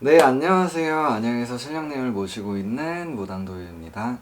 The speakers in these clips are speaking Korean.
네, 안녕하세요. 안양에서 신령님을 모시고 있는 무당도유입니다.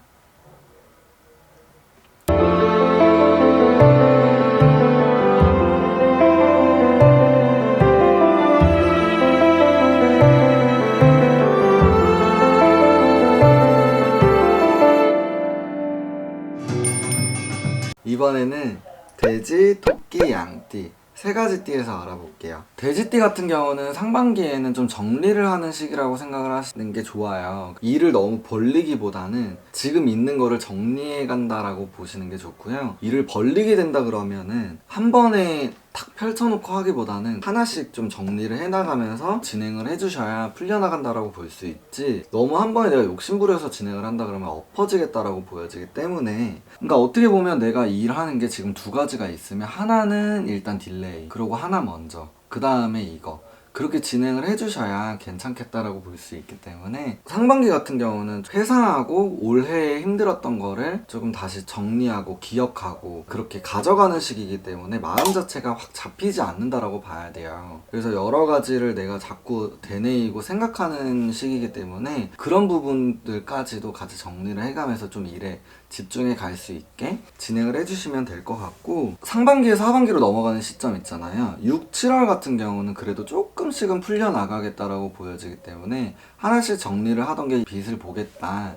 이번에는 돼지, 토끼, 양띠 세 가지 띠에서 알아볼게요. 돼지띠 같은 경우는 상반기에는 좀 정리를 하는 시기라고 생각을 하시는 게 좋아요. 일을 너무 벌리기보다는 지금 있는 거를 정리해 간다라고 보시는 게 좋고요. 일을 벌리게 된다 그러면은 한 번에 탁 펼쳐놓고 하기보다는 하나씩 좀 정리를 해나가면서 진행을 해주셔야 풀려나간다라고 볼 수 있지, 너무 한 번에 내가 욕심부려서 진행을 한다 그러면 엎어지겠다라고 보여지기 때문에, 그러니까 어떻게 보면 내가 일하는 게 지금 두 가지가 있으면 하나는 일단 딜레이, 그리고 하나 먼저, 그 다음에 이거, 그렇게 진행을 해주셔야 괜찮겠다라고 볼 수 있기 때문에, 상반기 같은 경우는 회상하고 올해 힘들었던 거를 조금 다시 정리하고 기억하고 그렇게 가져가는 시기이기 때문에 마음 자체가 확 잡히지 않는다라고 봐야 돼요. 그래서 여러 가지를 내가 자꾸 되뇌이고 생각하는 시기이기 때문에 그런 부분들까지도 같이 정리를 해가면서 좀 일에 집중해 갈 수 있게 진행을 해주시면 될 것 같고, 상반기에서 하반기로 넘어가는 시점 있잖아요. 6, 7월 같은 경우는 그래도 조금씩은 풀려나가겠다라고 보여지기 때문에 하나씩 정리를 하던 게 빛을 보겠다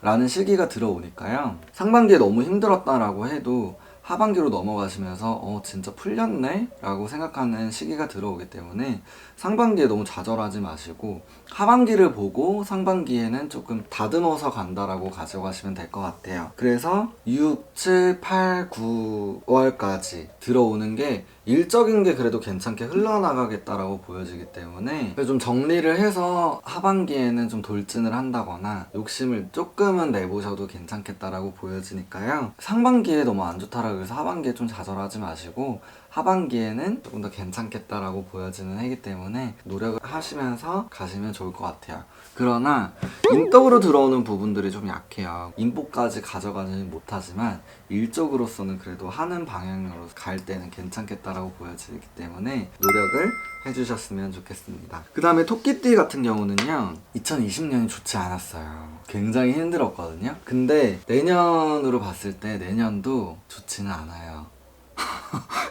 라는 시기가 들어오니까요. 상반기에 너무 힘들었다라고 해도 하반기로 넘어가시면서 진짜 풀렸네? 라고 생각하는 시기가 들어오기 때문에 상반기에 너무 좌절하지 마시고 하반기를 보고 상반기에는 조금 다듬어서 간다라고 가져가시면 될 것 같아요. 그래서 6, 7, 8, 9월까지 들어오는 게 일적인 게 그래도 괜찮게 흘러나가겠다라고 보여지기 때문에 좀 정리를 해서 하반기에는 좀 돌진을 한다거나 욕심을 조금은 내보셔도 괜찮겠다라고 보여지니까요. 상반기에 너무 안 좋다라고 해서 하반기에 좀 좌절하지 마시고 하반기에는 조금 더 괜찮겠다라고 보여지는 해기 때문에 노력을 하시면서 가시면 좋을 것 같아요. 그러나 인덕으로 들어오는 부분들이 좀 약해요. 인복까지 가져가지는 못하지만 일적으로서는 그래도 하는 방향으로 갈 때는 괜찮겠다라고 보여지기 때문에 노력을 해주셨으면 좋겠습니다. 그 다음에 토끼띠 같은 경우는요, 2020년이 좋지 않았어요. 굉장히 힘들었거든요. 근데 내년으로 봤을 때 내년도 좋지는 않아요.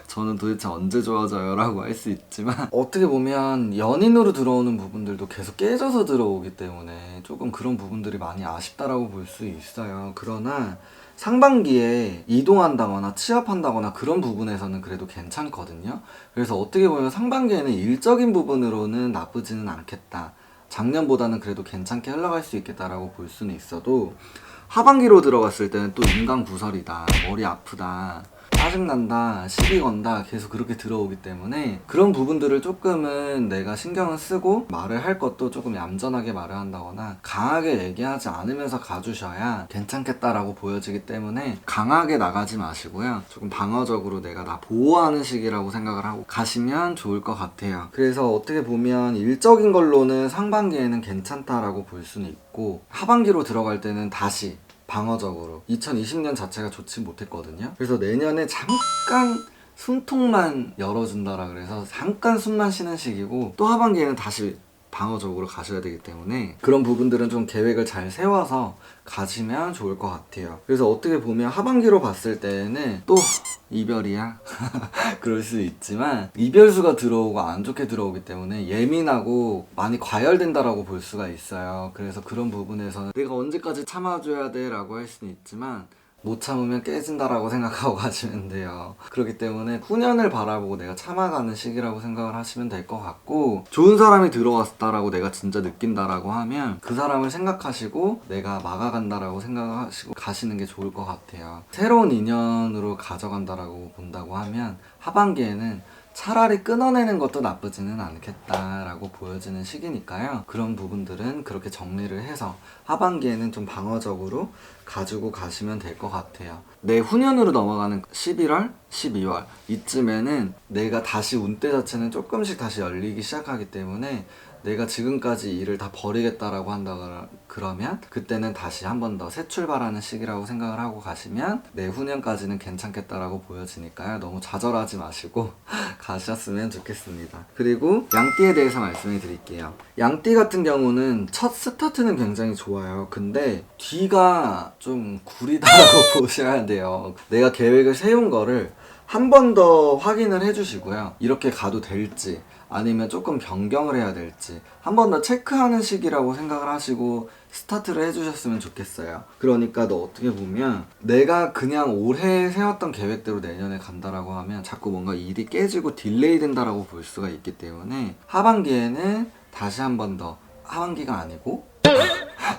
저는 도대체 언제 좋아져요? 라고 할 수 있지만 어떻게 보면 연인으로 들어오는 부분들도 계속 깨져서 들어오기 때문에 조금 그런 부분들이 많이 아쉽다라고 볼 수 있어요. 그러나 상반기에 이동한다거나 취업한다거나 그런 부분에서는 그래도 괜찮거든요. 그래서 어떻게 보면 상반기에는 일적인 부분으로는 나쁘지는 않겠다, 작년보다는 그래도 괜찮게 흘러갈 수 있겠다라고 볼 수는 있어도, 하반기로 들어갔을 때는 또 인강구설이다, 머리 아프다, 짜증난다, 시비 건다 계속 그렇게 들어오기 때문에 그런 부분들을 조금은 내가 신경을 쓰고 말을 할 것도 조금 얌전하게 말을 한다거나 강하게 얘기하지 않으면서 가주셔야 괜찮겠다라고 보여지기 때문에 강하게 나가지 마시고요. 조금 방어적으로 내가 나 보호하는 식이라고 생각을 하고 가시면 좋을 것 같아요. 그래서 어떻게 보면 일적인 걸로는 상반기에는 괜찮다라고 볼 수는 있고, 하반기로 들어갈 때는 다시 방어적으로, 2020년 자체가 좋지 못했거든요. 그래서 내년에 잠깐 숨통만 열어준다라 그래서 잠깐 숨만 쉬는 시기고, 또 하반기에는 다시 방어적으로 가셔야 되기 때문에 그런 부분들은 좀 계획을 잘 세워서 가시면 좋을 것 같아요. 그래서 어떻게 보면 하반기로 봤을 때는 또 이별이야? 그럴 수 있지만 이별수가 들어오고 안 좋게 들어오기 때문에 예민하고 많이 과열된다라고 볼 수가 있어요. 그래서 그런 부분에서는 내가 언제까지 참아줘야 돼? 라고 할 수는 있지만 못 참으면 깨진다라고 생각하고 가시면 돼요. 그렇기 때문에 후년을 바라보고 내가 참아가는 시기라고 생각을 하시면 될 것 같고, 좋은 사람이 들어왔다라고 내가 진짜 느낀다라고 하면 그 사람을 생각하시고 내가 막아간다라고 생각하시고 가시는 게 좋을 것 같아요. 새로운 인연으로 가져간다라고 본다고 하면 하반기에는 차라리 끊어내는 것도 나쁘지는 않겠다라고 보여지는 시기니까요. 그런 부분들은 그렇게 정리를 해서 하반기에는 좀 방어적으로 가지고 가시면 될 것 같아요. 내후년으로 넘어가는 11월, 12월 이쯤에는 내가 다시 운대 자체는 조금씩 다시 열리기 시작하기 때문에 내가 지금까지 일을 다 버리겠다라고 한다 그러면 그때는 다시 한 번 더 새 출발하는 시기라고 생각을 하고 가시면 내후년까지는 괜찮겠다라고 보여지니까요. 너무 좌절하지 마시고 가셨으면 좋겠습니다. 그리고 양띠에 대해서 말씀해 드릴게요. 양띠 같은 경우는 첫 스타트는 굉장히 좋아요. 근데 뒤가 좀 구리다라고 보셔야 돼요. 내가 계획을 세운 거를 한 번 더 확인을 해주시고요. 이렇게 가도 될지 아니면 조금 변경을 해야 될지 한 번 더 체크하는 시기라고 생각을 하시고 스타트를 해주셨으면 좋겠어요. 그러니까 너 어떻게 보면 내가 그냥 올해 세웠던 계획대로 내년에 간다라고 하면 자꾸 뭔가 일이 깨지고 딜레이 된다라고 볼 수가 있기 때문에 하반기에는 다시 한 번 더, 하반기가 아니고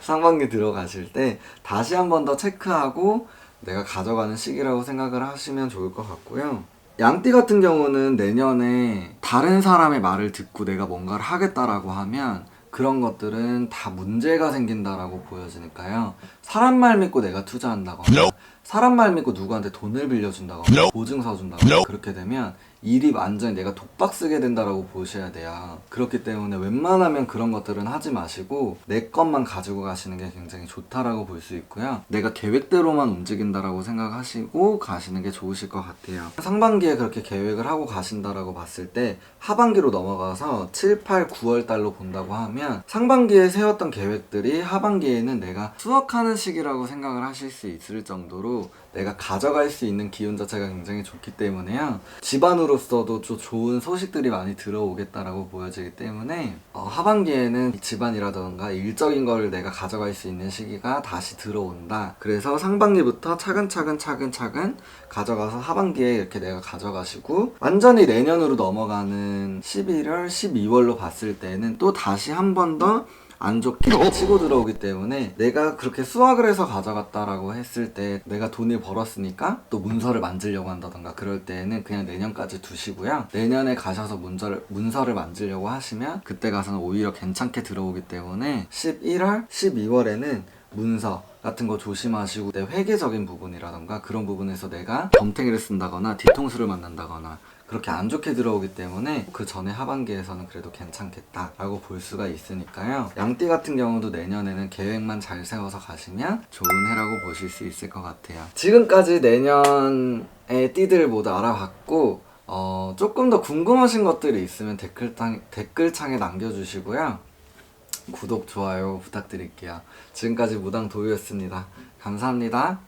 상반기 들어가실 때 다시 한 번 더 체크하고 내가 가져가는 시기라고 생각을 하시면 좋을 것 같고요. 양띠 같은 경우는 내년에 다른 사람의 말을 듣고 내가 뭔가를 하겠다라고 하면 그런 것들은 다 문제가 생긴다라고 보여지니까요. 사람 말 믿고 내가 투자한다거나 사람 말 믿고 누구한테 돈을 빌려준다거나 보증서 준다거나 그렇게 되면 일이 완전히 내가 독박 쓰게 된다라고 보셔야 돼요. 그렇기 때문에 웬만하면 그런 것들은 하지 마시고 내 것만 가지고 가시는 게 굉장히 좋다라고 볼 수 있고요. 내가 계획대로만 움직인다라고 생각하시고 가시는 게 좋으실 것 같아요. 상반기에 그렇게 계획을 하고 가신다라고 봤을 때 하반기로 넘어가서 7, 8, 9월 달로 본다고 하면 상반기에 세웠던 계획들이 하반기에는 내가 수확하는 시기라고 생각을 하실 수 있을 정도로 내가 가져갈 수 있는 기운 자체가 굉장히 좋기 때문에요. 집안으로서도 좀 좋은 소식들이 많이 들어오겠다라고 보여지기 때문에 하반기에는 집안이라던가 일적인 거를 내가 가져갈 수 있는 시기가 다시 들어온다. 그래서 상반기부터 차근차근 가져가서 하반기에 이렇게 내가 가져가시고 완전히 내년으로 넘어가는 11월, 12월로 봤을 때는 또 다시 한 번 더 안 좋게 치고 들어오기 때문에 내가 그렇게 수확을 해서 가져갔다라고 했을 때 내가 돈을 벌었으니까 또 문서를 만들려고 한다던가 그럴 때는 그냥 내년까지 두시고요. 내년에 가셔서 문서를 만들려고 하시면 그때 가서는 오히려 괜찮게 들어오기 때문에 11월, 12월에는 문서 같은 거 조심하시고 내 회계적인 부분이라던가 그런 부분에서 내가 덤탱이를 쓴다거나 뒤통수를 맞는다거나 그렇게 안 좋게 들어오기 때문에 그 전에 하반기에서는 그래도 괜찮겠다라고 볼 수가 있으니까요. 양띠 같은 경우도 내년에는 계획만 잘 세워서 가시면 좋은 해라고 보실 수 있을 것 같아요. 지금까지 내년의 띠들을 모두 알아봤고 조금 더 궁금하신 것들이 있으면 댓글창에 남겨주시고요. 구독, 좋아요 부탁드릴게요. 지금까지 무당도유였습니다. 감사합니다.